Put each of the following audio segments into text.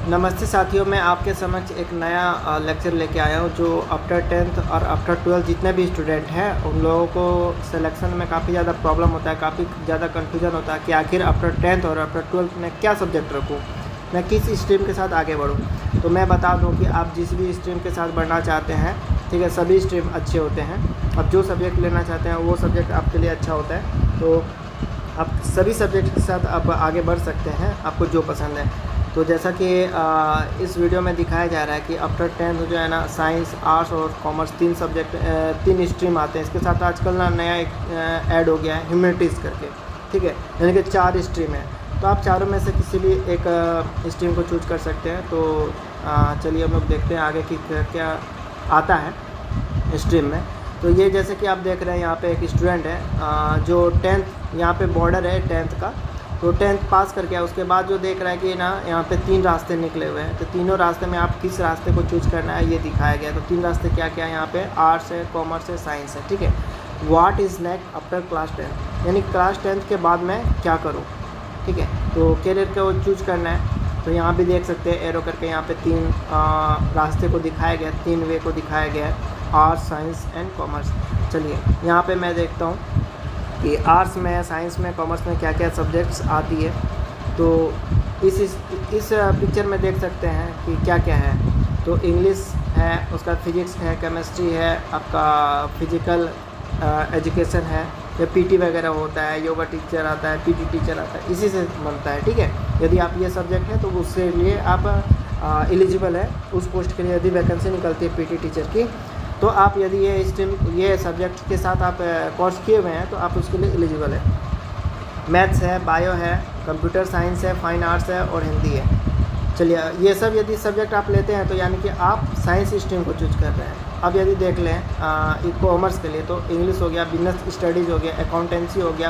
नमस्ते साथियों, मैं आपके समक्ष एक नया लेक्चर लेके आया हूँ जो आफ्टर 10th और आफ्टर 12th जितने भी स्टूडेंट हैं उन लोगों को सिलेक्शन में काफ़ी ज़्यादा प्रॉब्लम होता है, काफ़ी ज़्यादा कन्फ्यूजन होता है कि आखिर आफ्टर 10th और आफ्टर 12th में क्या सब्जेक्ट रखूँ, मैं किस स्ट्रीम के साथ आगे बढ़ूँ। तो मैं बता दूँ कि आप जिस भी स्ट्रीम के साथ बढ़ना चाहते हैं, ठीक है, सभी स्ट्रीम अच्छे होते हैं। आप जो सब्जेक्ट लेना चाहते हैं वो सब्जेक्ट आपके लिए अच्छा होता है, तो आप सभी सब्जेक्ट के साथ आप आगे बढ़ सकते हैं, आपको जो पसंद है। तो जैसा कि इस वीडियो में दिखाया जा रहा है कि आफ्टर 10th जो है ना, साइंस, आर्ट्स और कॉमर्स तीन स्ट्रीम आते हैं। इसके साथ आजकल ना नया एक ऐड हो गया है ह्यूमैनिटीज़ करके, ठीक है, यानी कि 4 स्ट्रीम है। तो आप चारों में से किसी भी एक स्ट्रीम को चूज कर सकते हैं। तो चलिए हम लोग देखते हैं आगे कि क्या आता है स्ट्रीम में। तो ये जैसे कि आप देख रहे हैं यहाँ पे एक स्टूडेंट है जो 10th यहाँ पे बॉर्डर है 10th का, तो 10th पास करके उसके बाद जो देख रहा है कि ना यहाँ पे 3 रास्ते निकले हुए हैं। तो तीनों रास्ते में आप किस रास्ते को चूज करना है ये दिखाया गया। तो 3 रास्ते क्या क्या है यहाँ पे, आर्ट्स है, कॉमर्स है, साइंस है, ठीक है। What is next after class 10th, यानी क्लास 10th के बाद मैं क्या करूँ, ठीक है। तो कैरियर को चूज करना है। तो यहाँ भी देख सकते हैं एरो करके यहाँ पे 3 रास्ते को दिखाया गया, 3 वे को दिखाया गया है, आर्ट्स, साइंस एंड कॉमर्स। चलिए यहाँ पे मैं देखता हूँ कि आर्ट्स में, साइंस में, कॉमर्स में क्या क्या सब्जेक्ट्स आती है। तो इस पिक्चर में देख सकते हैं कि क्या क्या है। तो इंग्लिश है, उसका फिजिक्स है, केमिस्ट्री है, आपका फिजिकल एजुकेशन है, या पीटी वगैरह होता है, योगा टीचर आता है, पीटी टीचर आता है, इसी से बनता है, ठीक है। यदि आप ये सब्जेक्ट है तो उसके लिए आप एलिजिबल है उस पोस्ट के लिए। यदि वैकेंसी निकलती है पीटी टीचर की, तो आप यदि ये सब्जेक्ट के साथ आप कोर्स किए हुए हैं तो आप उसके लिए एलिजिबल है। मैथ्स है, बायो है, कंप्यूटर साइंस है, फाइन आर्ट्स है और हिंदी है। चलिए ये सब यदि सब्जेक्ट आप लेते हैं तो यानी कि आप साइंस स्ट्रीम को चूज कर रहे हैं। अब यदि देख लें कॉमर्स के लिए, तो इंग्लिश हो गया, बिजनेस स्टडीज़ हो गया, अकाउंटेंसी हो गया,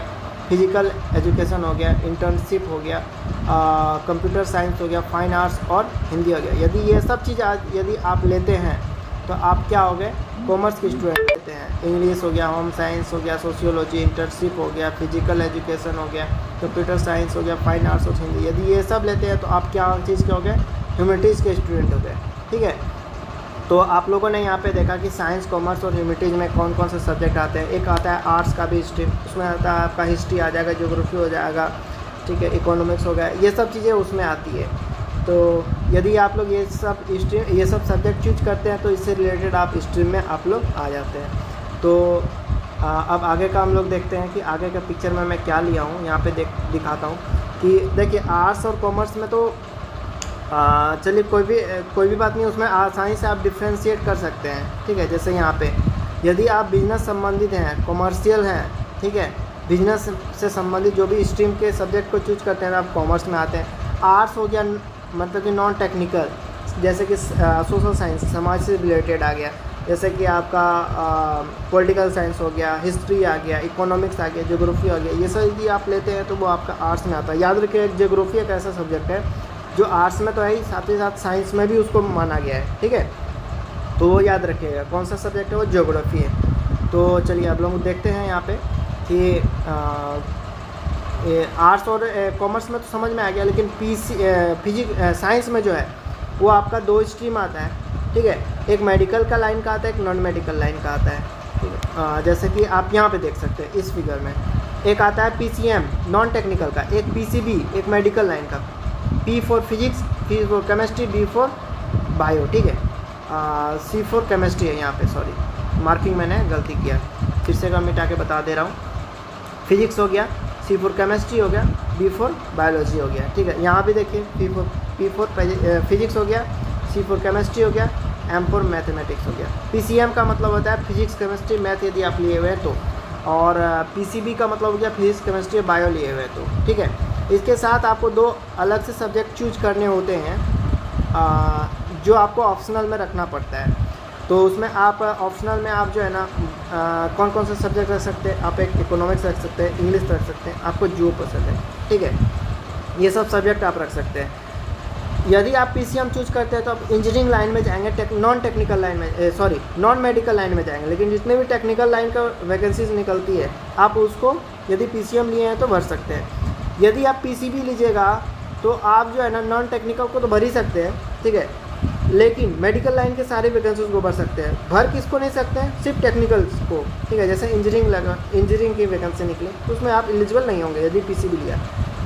फिजिकल एजुकेशन हो गया, इंटर्नशिप हो गया, कंप्यूटर साइंस हो गया, फाइन आर्ट्स और हिंदी हो गया। यदि ये सब चीज़ यदि आप लेते हैं तो आप क्या हो गए, कॉमर्स के स्टूडेंट लेते हैं। इंग्लिश हो गया, होम साइंस हो गया, सोशियोलॉजी, इंटर्नशिप हो गया, फिजिकल एजुकेशन हो गया, कंप्यूटर साइंस हो गया, फाइन आर्ट्स और हिंदी। यदि ये सब लेते हैं तो आप क्या चीज़ के हो गए, ह्यूमैनिटीज़ के स्टूडेंट हो गए, ठीक है। तो आप लोगों ने यहाँ पे देखा कि साइंस, कॉमर्स और ह्यूमैनिटीज़ में कौन कौन से सब्जेक्ट आते हैं। एक आता है आर्ट्स का भी स्ट्रीम, उसमें आता है आपका हिस्ट्री आ जाएगा, ज्योग्राफी हो जाएगा, ठीक है, इकोनॉमिक्स हो गया, ये सब चीज़ें उसमें आती है। तो यदि आप लोग ये सब सब्जेक्ट चूज करते हैं तो इससे रिलेटेड आप स्ट्रीम में आप लोग आ जाते हैं। तो अब आगे का हम लोग देखते हैं कि आगे का पिक्चर में मैं क्या लिया हूँ। यहाँ पे दिखाता हूँ कि देखिए आर्ट्स और कॉमर्स में तो चलिए कोई भी बात नहीं, उसमें आसानी से आप डिफ्रेंशिएट कर सकते हैं, ठीक है। जैसे यहाँ पे यदि आप बिजनेस संबंधित हैं, कॉमर्शियल हैं, ठीक है, बिजनेस से संबंधित जो भी स्ट्रीम के सब्जेक्ट को चूज करते हैं आप कॉमर्स में आते हैं। आर्ट्स हो गया मतलब कि नॉन टेक्निकल, जैसे कि सोशल साइंस, समाज से रिलेटेड आ गया, जैसे कि आपका पॉलिटिकल साइंस हो गया, हिस्ट्री आ गया, इकोनॉमिक्स आ गया, ज्योग्राफी आ गया। ये सब यदि आप लेते हैं तो वो आपका आर्ट्स में आता है। याद रखिए ज्योग्राफी एक ऐसा सब्जेक्ट है जो आर्ट्स में तो है ही, साथ ही साथ साइंस में भी उसको माना गया है, ठीक है। तो वो याद रखिएगा कौन सा सब्जेक्ट है, वो ज्योग्राफी है। तो चलिए अब लोग देखते हैं यहाँ पे कि आर्ट्स और कॉमर्स में तो समझ में आ गया, लेकिन साइंस में जो है वो आपका 2 स्ट्रीम आता है, ठीक है। एक मेडिकल का लाइन का आता है, एक नॉन मेडिकल लाइन का आता है, ठीक है। जैसे कि आप यहाँ पे देख सकते हैं इस फिगर में, एक आता है पीसीएम नॉन टेक्निकल का, एक पीसीबी, एक मेडिकल लाइन का, P for physics, P for chemistry, B for bio, ठीक है, सी फॉर केमिस्ट्री है यहाँ पे, सॉरी मार्किंग मैंने गलती किया, फिर से मिटा के बता दे रहा हूँ। फिजिक्स हो गया, सी फॉर केमिस्ट्री हो गया, बी फॉर बायोलॉजी हो गया, ठीक है। यहाँ भी देखिए पी फॉर फिजिक्स हो गया, सी फॉर केमिस्ट्री हो गया, एम फॉर मैथमेटिक्स हो गया। पीसीएम का मतलब होता है फिजिक्स, केमिस्ट्री, मैथ यदि आप लिए हुए हैं तो, और पीसीबी का मतलब हो गया फिजिक्स, केमिस्ट्री, बायो लिए हुए तो, ठीक है। इसके साथ आपको 2 अलग से सब्जेक्ट चूज करने होते हैं जो आपको ऑप्शनल में रखना पड़ता है। तो उसमें आप ऑप्शनल में आप जो है ना कौन कौन से सब्जेक्ट रख सकते हैं, आप एक इकोनॉमिक्स रख सकते हैं, इंग्लिश रख सकते हैं, आपको जो पसंद है, ठीक है, ये सब सब्जेक्ट आप रख सकते हैं। यदि आप पीसीएम चूज करते हैं तो आप इंजीनियरिंग लाइन में जाएंगे, नॉन मेडिकल लाइन में जाएंगे। लेकिन जितने भी टेक्निकल लाइन का वैकेंसीज निकलती है आप उसको यदि पीसीएम लिए हैं तो भर सकते हैं। यदि आप पीसीबी लीजिएगा तो आप जो है ना नॉन टेक्निकल को तो भर ही सकते हैं, ठीक है, लेकिन मेडिकल लाइन के सारे वैकेंसीज को भर सकते हैं। भर किसको नहीं सकते हैं? सिर्फ टेक्निकल्स को, ठीक है। जैसे इंजीनियरिंग की वैकेंसी निकले तो उसमें आप एलिजिबल नहीं होंगे यदि पीसीबी लिया।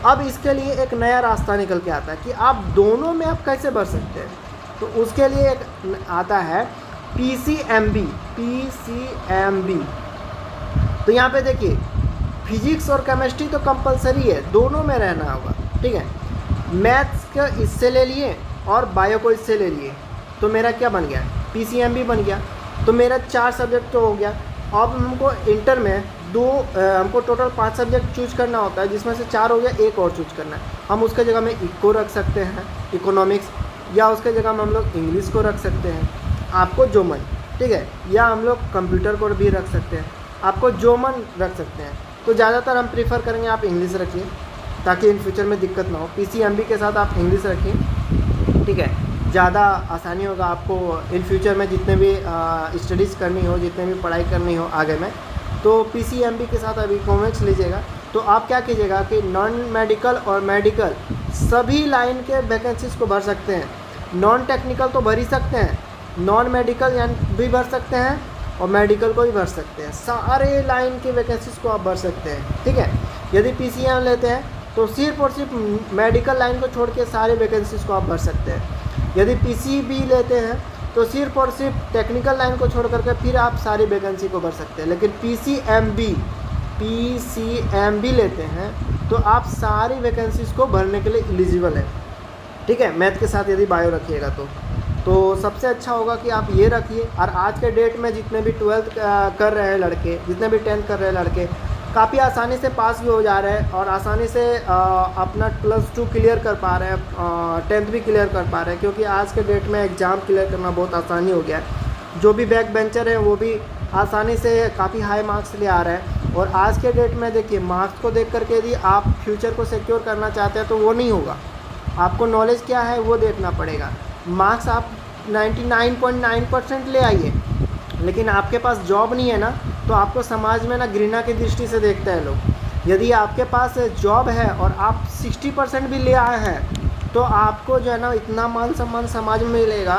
अब इसके लिए एक नया रास्ता निकल के आता है कि आप दोनों में आप कैसे भर सकते हैं। तो उसके लिए एक आता है पीसीएमबी। तो यहाँ पे देखिए फिजिक्स और केमिस्ट्री तो कंपलसरी है, दोनों में रहना होगा, ठीक है। मैथ्स का इससे ले लिए और बायो को इससे ले लिए, तो मेरा क्या बन गया? पीसीएमबी बन गया। तो मेरा 4 सब्जेक्ट तो हो गया। अब हमको इंटर में हमको टोटल 5 सब्जेक्ट चूज करना होता है, जिसमें से 4 हो गया, एक और चूज करना है। हम उसके जगह में इको रख सकते हैं, इकोनॉमिक्स, या उसके जगह में हम लोग इंग्लिश को रख सकते हैं, आपको जो मन, ठीक है, या हम लोग कंप्यूटर को भी रख सकते हैं, आपको जो मन रख सकते हैं। तो ज़्यादातर हम प्रीफर करेंगे आप इंग्लिश रखिए, ताकि इन फ्यूचर में दिक्कत ना हो। पीसीएमबी के साथ आप इंग्लिश रखिए, ठीक है, ज़्यादा आसानी होगा आपको इन फ्यूचर में जितने भी स्टडीज़ करनी हो, जितने भी पढ़ाई करनी हो आगे में। तो पीसीएमबी के साथ अभी कॉमर्स लीजिएगा तो आप क्या कीजिएगा कि नॉन मेडिकल और मेडिकल सभी लाइन के वैकेंसीज़ को भर सकते हैं। नॉन टेक्निकल तो भर ही सकते हैं, नॉन मेडिकल यानी भी भर सकते हैं और मेडिकल को भी भर सकते हैं। सारे लाइन के वैकेंसीज़ को आप भर सकते हैं, ठीक है। यदि पीसीएम लेते हैं तो सिर्फ और सिर्फ मेडिकल लाइन को छोड़ के सारे वैकेंसीज़ को आप भर सकते हैं। यदि पीसीबी लेते हैं तो सिर्फ और सिर्फ टेक्निकल लाइन को छोड़ करके फिर आप सारी वैकेंसी को भर सकते हैं। लेकिन पीसीएमबी लेते हैं तो आप सारी वैकेंसीज़ को भरने के लिए एलिजिबल है, ठीक है। मैथ के साथ यदि बायो रखिएगा तो सबसे अच्छा होगा कि आप ये रखिए। और आज के डेट में जितने भी 12th कर रहे हैं लड़के, जितने भी 10th कर रहे हैं लड़के, काफ़ी आसानी से पास भी हो जा रहे हैं और आसानी से अपना +2 क्लियर कर पा रहे हैं, 10th भी क्लियर कर पा रहे हैं, क्योंकि आज के डेट में एग्ज़ाम क्लियर करना बहुत आसानी हो गया है। जो भी बैक बेंचर है वो भी आसानी से काफ़ी हाई मार्क्स ले आ रहे हैं। और आज के डेट में देखिए मार्क्स को देख करके यदि आप फ्यूचर को सिक्योर करना चाहते हैं तो वो नहीं होगा। आपको नॉलेज क्या है वो देखना पड़ेगा। मार्क्स आप 99.9% ले आइए, लेकिन आपके पास जॉब नहीं है ना, तो आपको समाज में ना घृणा की दृष्टि से देखते हैं लोग। यदि आपके पास जॉब है और आप 60% भी ले आए हैं तो आपको जो है ना इतना मान सम्मान समाज में मिलेगा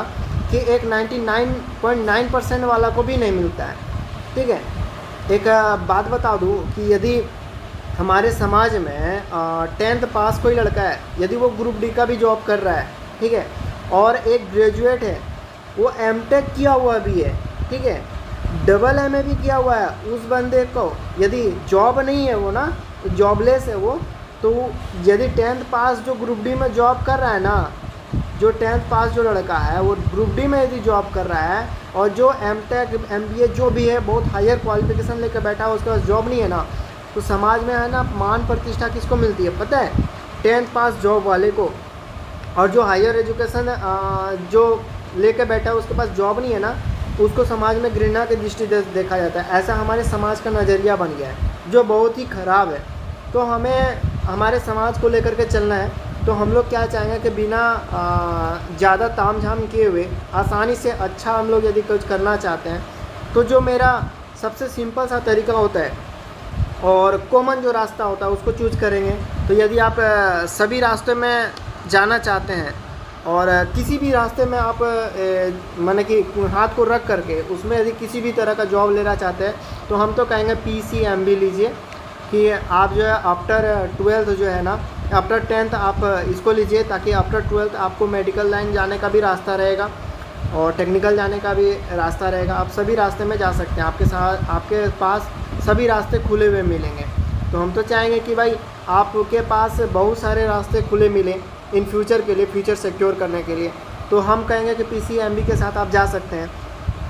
कि एक 99.9% वाला को भी नहीं मिलता है, ठीक है। एक बात बता दूं कि यदि हमारे समाज में 10th पास कोई लड़का है, यदि वो ग्रुप डी का भी जॉब कर रहा है, ठीक है, और एक ग्रेजुएट है, वो एमटेक किया हुआ भी है, ठीक है, डबल एमए भी किया हुआ है, उस बंदे को यदि जॉब नहीं है, वो ना जॉबलेस है वो, तो यदि 10th पास जो ग्रुप डी में जॉब कर रहा है ना, जो 10th पास जो लड़का है वो ग्रुप डी में यदि जॉब कर रहा है और जो एमटेक एमबीए जो भी है बहुत हायर क्वालिफिकेशन लेकर बैठा है, उसके पास जॉब नहीं है ना, तो समाज में है ना मान प्रतिष्ठा किसको मिलती है पता है? 10th पास जॉब वाले को। और जो हायर एजुकेशन जो लेके बैठा है उसके पास जॉब नहीं है ना, उसको समाज में घृणा की दृष्टि देखा जाता है। ऐसा हमारे समाज का नज़रिया बन गया है जो बहुत ही ख़राब है। तो हमें हमारे समाज को लेकर के चलना है। तो हम लोग क्या चाहेंगे कि बिना ज़्यादा ताम झाम किए हुए आसानी से अच्छा हम लोग यदि कुछ करना चाहते हैं तो जो मेरा सबसे सिंपल सा तरीका होता है और कॉमन जो रास्ता होता है उसको चूज करेंगे। तो यदि आप सभी रास्ते में जाना चाहते हैं और किसी भी रास्ते में आप माने कि हाथ को रख करके उसमें यदि किसी भी तरह का जॉब लेना चाहते हैं तो हम तो कहेंगे पीसीएमबी लीजिए, कि आप जो है आफ्टर 12th जो है ना, आफ्टर 10th आप इसको लीजिए, ताकि आफ्टर 12th आपको मेडिकल लाइन जाने का भी रास्ता रहेगा और टेक्निकल जाने का भी रास्ता रहेगा। आप सभी रास्ते में जा सकते हैं, आपके पास सभी रास्ते खुले हुए मिलेंगे। तो हम तो चाहेंगे कि भाई आपके पास बहुत सारे रास्ते खुले मिलें इन फ्यूचर के लिए, फ्यूचर सिक्योर करने के लिए। तो हम कहेंगे कि पीसीएमबी के साथ आप जा सकते हैं।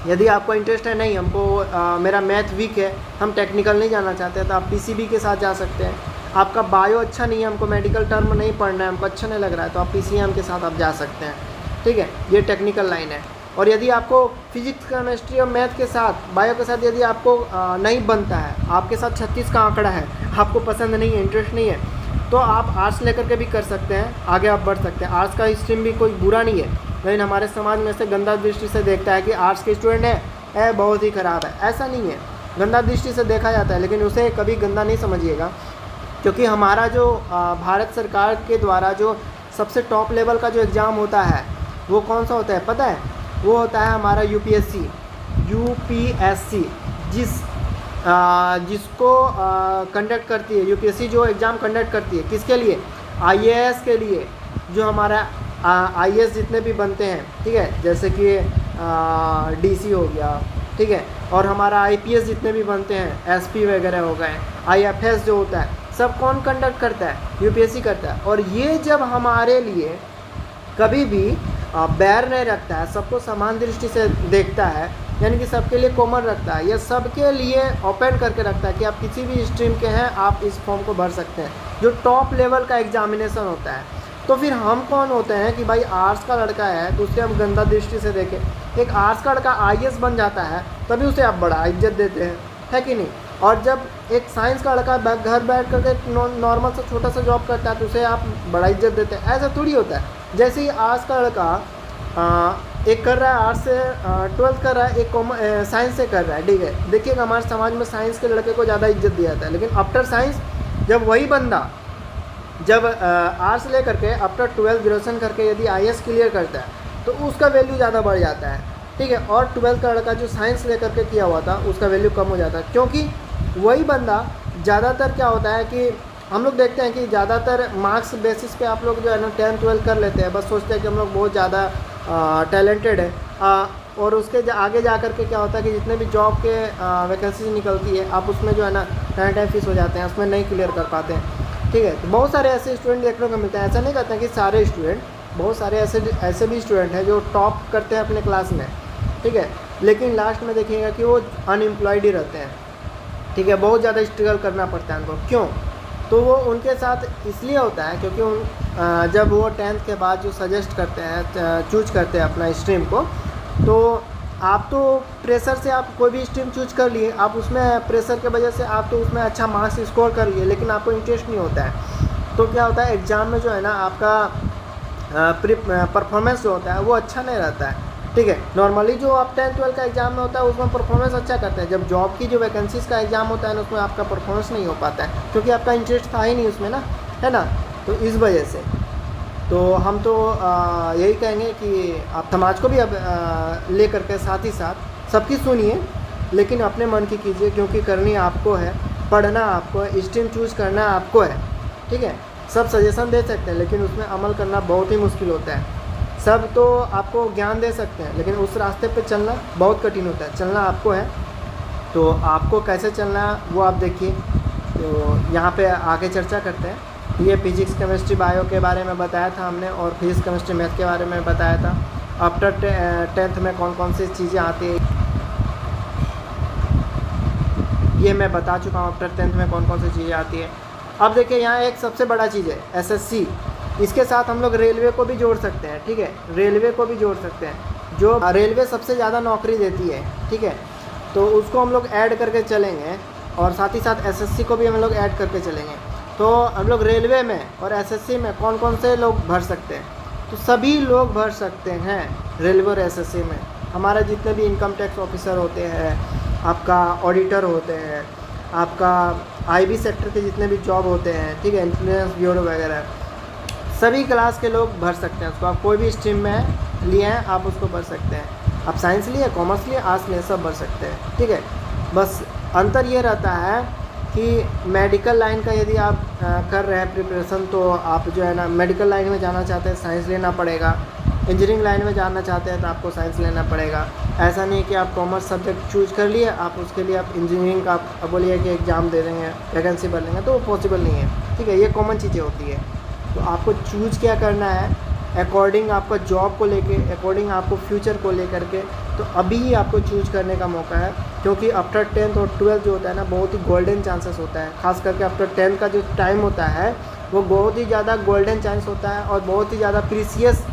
यदि आपको इंटरेस्ट है, नहीं हमको मेरा मैथ वीक है, हम टेक्निकल नहीं जाना चाहते, तो आप पीसीबी के साथ जा सकते हैं। आपका बायो अच्छा नहीं है, हमको मेडिकल टर्म नहीं पढ़ना है, हमको अच्छा नहीं लग रहा है, तो आप पीसीएम के साथ आप जा सकते हैं, ठीक है। ये टेक्निकल लाइन है। और यदि आपको फिजिक्स केमिस्ट्री और मैथ के साथ, बायो के साथ यदि आपको नहीं बनता है, आपके साथ 36 का आंकड़ा है, आपको पसंद नहीं है, इंटरेस्ट नहीं है, तो आप आर्ट्स लेकर के भी कर सकते हैं, आगे आप बढ़ सकते हैं। आर्ट्स का स्ट्रीम भी कोई बुरा नहीं है, लेकिन हमारे समाज में से गंदा दृष्टि से देखता है कि आर्ट्स के स्टूडेंट है बहुत ही ख़राब है। ऐसा नहीं है, गंदा दृष्टि से देखा जाता है, लेकिन उसे कभी गंदा नहीं समझिएगा, क्योंकि हमारा जो भारत सरकार के द्वारा जो सबसे टॉप लेवल का जो एग्ज़ाम होता है वो कौन सा होता है पता है? वो होता है हमारा यूपीएससी जिसको कंडक्ट करती है यूपीएससी, जो एग्ज़ाम कंडक्ट करती है किसके लिए? आईएएस के लिए। जो हमारा आईएएस जितने भी बनते हैं, ठीक है, जैसे कि डीसी हो गया, ठीक है, और हमारा आईपीएस जितने भी बनते हैं, एसपी वगैरह हो गए, आईएफएस जो होता है, सब कौन कंडक्ट करता है? यूपीएससी करता है। और ये जब हमारे लिए कभी भी बैर नहीं रखता है, सबको समान दृष्टि से देखता है, यानी कि सबके लिए कॉमन रखता है, या सबके लिए ओपन करके रखता है कि आप किसी भी स्ट्रीम के हैं, आप इस फॉर्म को भर सकते हैं, जो टॉप लेवल का एग्जामिनेशन होता है। तो फिर हम कौन होते हैं कि भाई आर्ट्स का लड़का है तो उसे हम गंदा दृष्टि से देखें? एक आर्ट्स का लड़का आईएएस बन जाता है तभी उसे आप बड़ा इज्जत देते हैं, है कि नहीं? और जब एक साइंस का लड़का घर बैठ करके नॉर्मल सा छोटा सा जॉब करता है तो उसे आप बड़ा इज्जत देते हैं। ऐसा थोड़ी होता है। जैसे ही आर्ट्स का लड़का एक कर रहा है, आर्ट्स से 12th कर रहा है, एक साइंस से कर रहा है, ठीक है, देखिएगा हमारे समाज में साइंस के लड़के को ज़्यादा इज्जत दिया जाता है। लेकिन आफ्टर साइंस जब वही बंदा जब आर्ट्स ले करके आफ्टर 12th ग्रेजुएशन करके यदि आईएएस क्लियर करता है तो उसका वैल्यू ज़्यादा बढ़ जाता है, ठीक है। और 12th का लड़का जो साइंस ले करके किया हुआ था उसका वैल्यू कम हो जाता है, क्योंकि वही बंदा ज़्यादातर क्या होता है कि हम लोग देखते हैं कि ज़्यादातर मार्क्स बेसिस पे आप लोग जो है ना 10th 12th कर लेते हैं, बस सोचते हैं कि हम लोग बहुत ज़्यादा टैलेंटेड है, और उसके आगे जा कर के क्या होता है कि जितने भी जॉब के वैकेंसी निकलती है आप उसमें जो है ना टाइम फीस हो जाते हैं, उसमें नहीं क्लियर कर पाते हैं, ठीक है। तो बहुत सारे ऐसे स्टूडेंट देखने को मिलते हैं। ऐसा नहीं कहते हैं कि सारे स्टूडेंट, बहुत सारे ऐसे भी स्टूडेंट हैं जो टॉप करते हैं अपने क्लास में, ठीक है, लेकिन लास्ट में देखिएगा कि वो अनएम्प्लॉयड ही रहते हैं, ठीक है, बहुत ज़्यादा स्ट्रगल करना पड़ता है उनको। क्यों? तो वो उनके साथ इसलिए होता है क्योंकि जब वो 10th के बाद जो सजेस्ट करते हैं, चूज करते हैं अपना स्ट्रीम को, तो आप तो प्रेशर से आप कोई भी स्ट्रीम चूज कर लिए, आप उसमें प्रेशर के वजह से आप तो उसमें अच्छा मार्क्स स्कोर कर लिए, लेकिन आपको इंटरेस्ट नहीं होता है। तो क्या होता है एग्ज़ाम में जो है ना आपका परफॉर्मेंस जो होता है वो अच्छा नहीं रहता है, ठीक है। नॉर्मली जो आप 10th 12th का एग्ज़ाम में होता है उसमें परफॉर्मेंस अच्छा करते हैं। जब जॉब की जो वैकेंसीज़ का एग्ज़ाम होता है ना उसमें आपका परफॉर्मेंस नहीं हो पाता है, क्योंकि आपका इंटरेस्ट था ही नहीं उसमें ना, है ना। तो इस वजह से तो हम तो यही कहेंगे कि आप समाज को भी अब ले करके साथ ही साथ सबकी सुनिए, लेकिन अपने मन की कीजिए, क्योंकि करनी आपको है, पढ़ना आपको है, स्ट्रीम चूज़ करना आपको है, ठीक है। सब सजेशन दे सकते हैं लेकिन उसमें अमल करना बहुत ही मुश्किल होता है। सब तो आपको ज्ञान दे सकते हैं लेकिन उस रास्ते पे चलना बहुत कठिन होता है। चलना आपको है, तो आपको कैसे चलना है वो आप देखिए। तो यहाँ पे आगे चर्चा करते हैं। ये फिजिक्स केमिस्ट्री बायो के बारे में बताया था हमने, और फिजिक्स केमिस्ट्री मैथ के बारे में बताया था। आफ्टर 10th में कौन कौन सी चीज़ें आती है ये मैं बता चुका हूँ। आफ्टर 10th में कौन कौन सी चीज़ें आती है। अब देखिए यहाँ एक सबसे बड़ा चीज़ है एसएससी। इसके साथ हम लोग रेलवे को भी जोड़ सकते हैं, ठीक है, रेलवे को भी जोड़ सकते हैं। जो रेलवे सबसे ज़्यादा नौकरी देती है, ठीक है, तो उसको हम लोग ऐड करके चलेंगे, और साथ ही साथ एसएससी को भी हम लोग ऐड करके चलेंगे। तो हम लोग रेलवे में और एसएससी में कौन कौन से लोग भर सकते हैं? तो सभी लोग भर सकते हैं रेलवे और एसएससी में। हमारे जितने भी इनकम टैक्स ऑफिसर होते हैं, आपका ऑडिटर होते हैं, आपका आईबी सेक्टर के जितने भी जॉब होते हैं, ठीक है, इंश्योरेंस ब्यूरो वगैरह, सभी क्लास के लोग भर सकते हैं उसको। आप कोई भी स्ट्रीम में लिए हैं आप उसको भर सकते हैं। आप साइंस लिए, कॉमर्स लिए, आर्ट्स लिए, सब भर सकते हैं, ठीक है। बस अंतर ये रहता है कि मेडिकल लाइन का यदि आप कर रहे हैं प्रिपरेशन, तो आप जो है ना मेडिकल लाइन में जाना चाहते हैं साइंस लेना पड़ेगा। इंजीनियरिंग लाइन में जाना चाहते हैं तो आपको साइंस लेना पड़ेगा। ऐसा नहीं कि आप कॉमर्स सब्जेक्ट चूज कर लिए, आप उसके लिए आप इंजीनियरिंग का आप बोलिए कि एग्ज़ाम दे देंगे, वैकेंसी भर लेंगे, तो वो पॉसिबल नहीं है, ठीक है। ये कॉमन चीज़ें होती है। तो आपको चूज क्या करना है अकॉर्डिंग आपका जॉब को लेके, अकॉर्डिंग आपको फ्यूचर को लेकर के। तो अभी ही आपको चूज करने का मौका है, क्योंकि आफ्टर 10th और 12th जो होता है ना बहुत ही गोल्डन चांसेस होता है। खास करके आफ्टर 10th का जो टाइम होता है वो बहुत ही ज़्यादा गोल्डन चांस होता है, और बहुत ही ज़्यादा प्रीसियस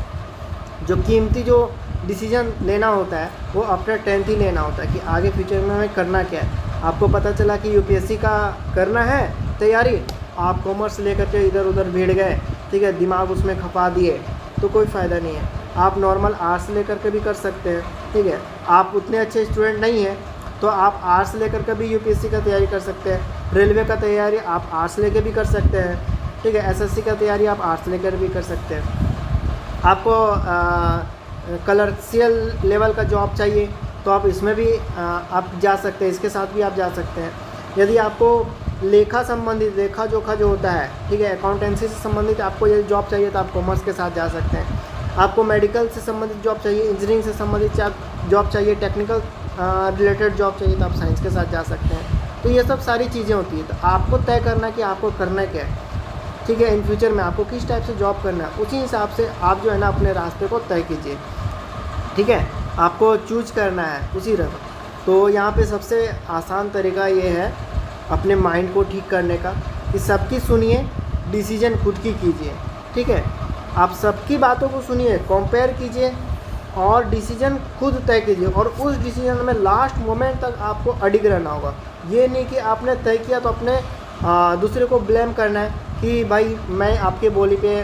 जो कीमती जो डिसीजन लेना होता है वो आफ्टर 10th ही लेना होता है कि आगे फ्यूचर में हमें करना क्या है। आपको पता चला कि यूपीएससी का करना है तैयारी, आप कॉमर्स लेकर के इधर उधर भीड़ गए, ठीक है, दिमाग उसमें खपा दिए, तो कोई फ़ायदा नहीं है। आप नॉर्मल आर्ट्स लेकर के भी कर सकते हैं, ठीक है। आप उतने अच्छे स्टूडेंट नहीं हैं तो आप आर्ट्स लेकर के भी यूपीएससी का तैयारी कर सकते हैं। रेलवे का तैयारी आप आर्ट्स लेकर भी कर सकते हैं, ठीक है। एसएससी का तैयारी आप आर्ट्स लेकर भी कर सकते हैं। आपको कलर्शियल लेवल का जॉब चाहिए तो आप इसमें भी आप जा सकते हैं, इसके साथ भी आप जा सकते हैं। यदि आपको लेखा संबंधित, लेखा जोखा जो होता है, ठीक है, अकाउंटेंसी से संबंधित आपको ये जॉब चाहिए तो आप कॉमर्स के साथ जा सकते हैं। आपको मेडिकल से संबंधित जॉब चाहिए, इंजीनियरिंग से संबंधित जॉब चाहिए, टेक्निकल रिलेटेड जॉब चाहिए तो आप साइंस के साथ जा सकते हैं। तो ये सब सारी चीज़ें होती है। तो आपको तय करना कि आपको करना क्या है, ठीक है, इन फ्यूचर में आपको किस टाइप से जॉब करना है, उसी हिसाब से आप जो है ना अपने रास्ते को तय कीजिए, ठीक है। आपको चूज करना है उसी रंग। तो यहाँ पे सबसे आसान तरीका ये है अपने माइंड को ठीक करने का कि सबकी सुनिए, डिसीजन खुद की कीजिए, ठीक है। आप सबकी बातों को सुनिए, कंपेयर कीजिए और डिसीजन खुद तय कीजिए, और उस डिसीजन में लास्ट मोमेंट तक आपको अडिग रहना होगा। ये नहीं कि आपने तय किया तो अपने दूसरे को ब्लेम करना है कि भाई मैं आपके बोली पे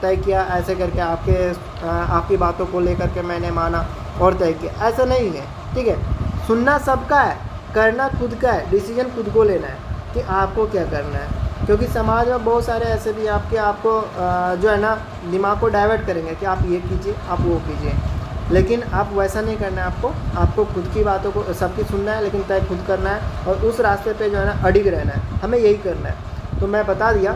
तय किया, ऐसे करके आपकी बातों को लेकर के मैंने माना और तय किया, ऐसा नहीं है, ठीक है। सुनना सबका है, करना खुद का है, डिसीजन खुद को लेना है कि आपको क्या करना है। क्योंकि समाज में बहुत सारे ऐसे भी आपको जो है ना दिमाग को डाइवर्ट करेंगे कि आप ये कीजिए, आप वो कीजिए, लेकिन आप वैसा नहीं करना है। आपको खुद की बातों को सबकी सुनना है, लेकिन तय खुद करना है और उस रास्ते पे जो है ना अडिग रहना है। हमें यही करना है। तो मैं बता दिया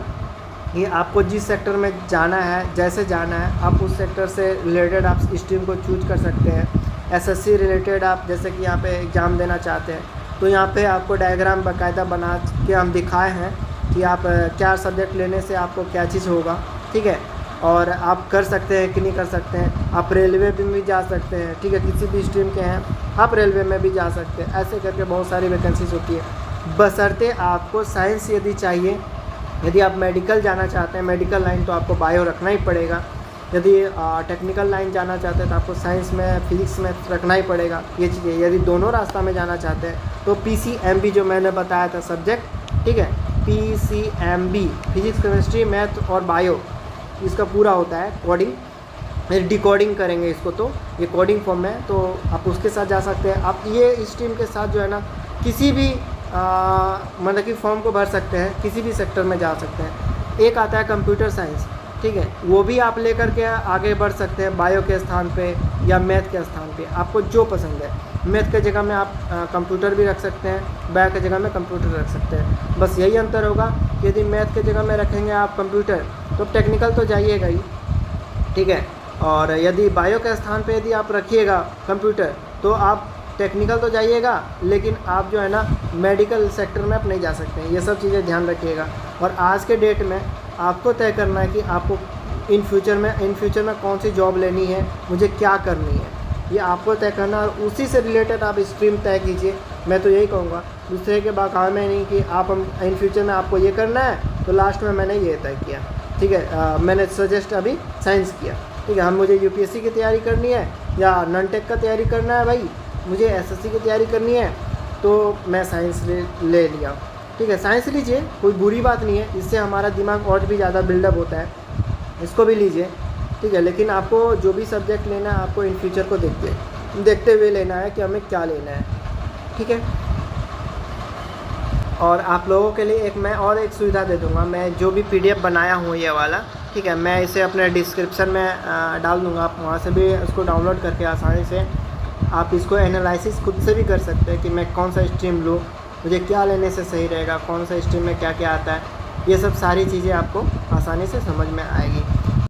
कि आपको जिस सेक्टर में जाना है, जैसे जाना है, आप उस सेक्टर से रिलेटेड आप स्ट्रीम को चूज कर सकते हैं। एसएससी रिलेटेड आप जैसे कि यहाँ पे एग्ज़ाम देना चाहते हैं तो यहाँ पे आपको डायग्राम बाकायदा बना के हम दिखाए हैं कि आप क्या सब्जेक्ट लेने से आपको क्या चीज़ होगा, ठीक है। और आप कर सकते हैं कि नहीं कर सकते हैं। आप रेलवे में भी जा सकते हैं, ठीक है, किसी भी स्ट्रीम के हैं आप रेलवे में भी जा सकते हैं। ऐसे करके बहुत सारी वैकेंसीज होती है। बशर्ते आपको साइंस यदि चाहिए, यदि आप मेडिकल जाना चाहते हैं, मेडिकल लाइन, तो आपको बायो रखना ही पड़ेगा। यदि टेक्निकल लाइन जाना चाहते हैं तो आपको साइंस में, फिजिक्स में रखना ही पड़ेगा, ये चीज़ें। यदि दोनों रास्ता में जाना चाहते हैं तो PCMB जो मैंने बताया था सब्जेक्ट, ठीक है, PCMB फिजिक्स, केमिस्ट्री, मैथ और बायो, इसका पूरा होता है कोडिंग, डिकोडिंग करेंगे इसको, तो ये कोडिंग फॉर्म में, तो आप उसके साथ जा सकते हैं। आप ये स्ट्रीम के साथ जो है ना किसी भी मतलब कि फॉर्म को भर सकते हैं, किसी भी सेक्टर में जा सकते हैं। एक आता है कंप्यूटर साइंस, ठीक है, वो भी आप लेकर के आगे बढ़ सकते हैं बायो के स्थान पे या मैथ के स्थान पे, आपको जो पसंद है। मैथ के जगह में आप कंप्यूटर भी रख सकते हैं, बायो के जगह में कंप्यूटर रख सकते हैं। बस यही अंतर होगा कि यदि मैथ के जगह में रखेंगे आप कंप्यूटर तो टेक्निकल तो जाइएगा ही, ठीक है, और यदि बायो के स्थान पे यदि आप रखिएगा कंप्यूटर तो आप टेक्निकल तो जाइएगा, लेकिन आप जो है ना मेडिकल सेक्टर में आप नहीं जा सकते हैं। ये सब चीज़ें ध्यान रखिएगा। और आज के डेट में आपको तय करना है कि आपको इन फ्यूचर में कौन सी जॉब लेनी है, मुझे क्या करनी है, ये आपको तय करना, और उसी से रिलेटेड आप स्ट्रीम तय कीजिए। मैं तो यही कहूँगा, दूसरे के बहकावे में नहीं कि आप इन फ्यूचर में आपको ये करना है तो लास्ट में मैंने ये तय किया, ठीक है, मैंने सजेस्ट अभी साइंस किया, ठीक है। हम मुझे UPSC की तैयारी करनी है या नॉन टेक का तैयारी करना है, भाई मुझे SSC की तैयारी करनी है, तो मैं साइंस ले लिया, ठीक है। साइंस लीजिए, कोई बुरी बात नहीं है, इससे हमारा दिमाग और भी ज़्यादा बिल्डअप होता है, इसको भी लीजिए, ठीक है। लेकिन आपको जो भी सब्जेक्ट लेना है आपको इन फ्यूचर को देखते हुए लेना है कि हमें क्या लेना है, ठीक है। और आप लोगों के लिए मैं और एक सुविधा दे दूंगा, मैं जो भी PDF बनाया हूँ ये वाला, ठीक है, मैं इसे अपने डिस्क्रिप्शन में डाल दूंगा, आप वहाँ से भी उसको डाउनलोड करके आसानी से आप इसको एनालिसिस खुद से भी कर सकते हैं कि मैं कौन सा स्ट्रीम लूँ, मुझे क्या लेने से सही रहेगा, कौन सा स्ट्रीम में क्या क्या आता है। ये सब सारी चीज़ें आपको आसानी से समझ में आएगी।